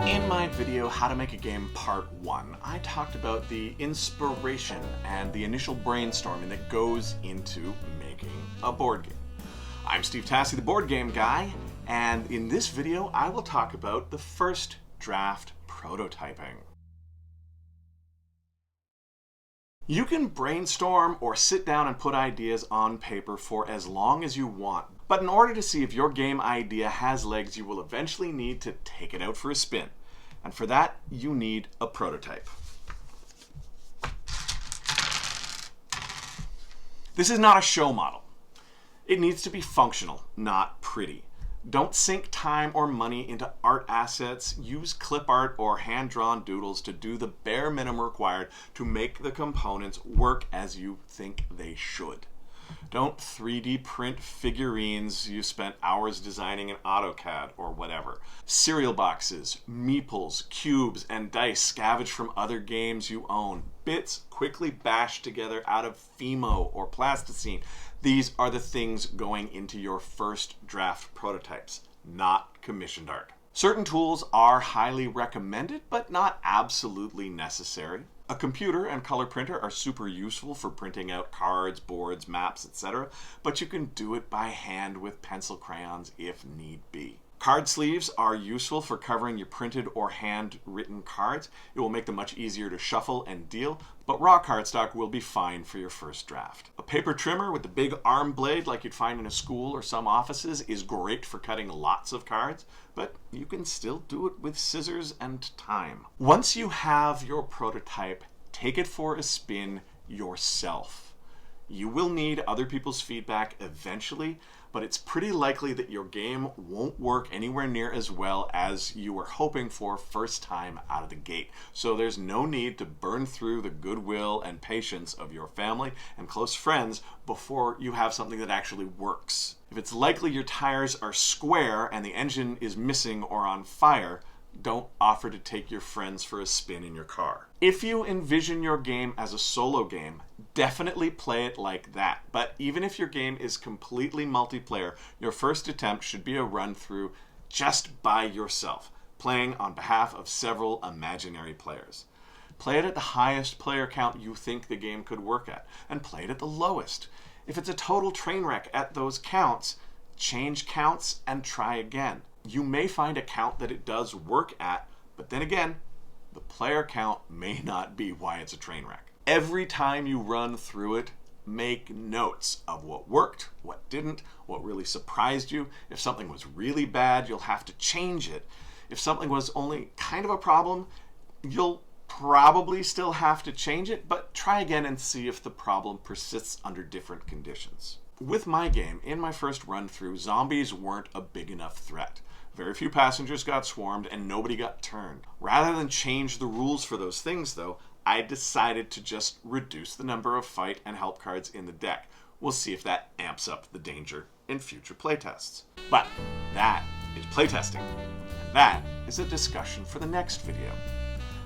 In my video, How to Make a Game Part 1, I talked about the inspiration and the initial brainstorming that goes into making a board game. I'm Steve Tassi, the board game guy, and in this video, I will talk about the first draft prototyping. You can brainstorm or sit down and put ideas on paper for as long as you want. But in order to see if your game idea has legs, you will eventually need to take it out for a spin. And for that, you need a prototype. This is not a show model. It needs to be functional, not pretty. Don't sink time or money into art assets. Use clip art or hand-drawn doodles to do the bare minimum required to make the components work as you think they should. Don't 3D print figurines you spent hours designing in AutoCAD or whatever. Cereal boxes, meeples, cubes, and dice scavenged from other games you own. Bits quickly bashed together out of Fimo or plasticine. These are the things going into your first draft prototypes, not commissioned art. Certain tools are highly recommended, but not absolutely necessary. A computer and color printer are super useful for printing out cards, boards, maps, etc., but you can do it by hand with pencil crayons if need be. Card sleeves are useful for covering your printed or handwritten cards. It will make them much easier to shuffle and deal, but raw cardstock will be fine for your first draft. A paper trimmer with the big arm blade like you'd find in a school or some offices is great for cutting lots of cards, but you can still do it with scissors and time. Once you have your prototype, take it for a spin yourself. You will need other people's feedback eventually, but it's pretty likely that your game won't work anywhere near as well as you were hoping for first time out of the gate. So there's no need to burn through the goodwill and patience of your family and close friends before you have something that actually works. If it's likely your tires are square and the engine is missing or on fire, don't offer to take your friends for a spin in your car. If you envision your game as a solo game, definitely play it like that. But even if your game is completely multiplayer, your first attempt should be a run through just by yourself, playing on behalf of several imaginary players. Play it at the highest player count you think the game could work at, and play it at the lowest. If it's a total train wreck at those counts, change counts and try again. You may find a count that it does work at, but then again, the player count may not be why it's a train wreck. Every time you run through it, make notes of what worked, what didn't, what really surprised you. If something was really bad, you'll have to change it. If something was only kind of a problem, you'll probably still have to change it, but try again and see if the problem persists under different conditions. With my game, in my first run through, zombies weren't a big enough threat. Very few passengers got swarmed and nobody got turned. Rather than change the rules for those things though, I decided to just reduce the number of fight and help cards in the deck. We'll see if that amps up the danger in future playtests. But that is playtesting, and that is a discussion for the next video.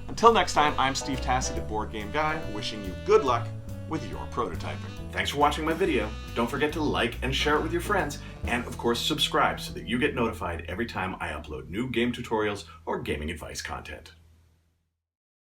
Until next time, I'm Steve Tassi, the board game guy, wishing you good luck with your prototyping. Thanks for watching my video. Don't forget to like and share it with your friends, and of course subscribe so that you get notified every time I upload new game tutorials or gaming advice content.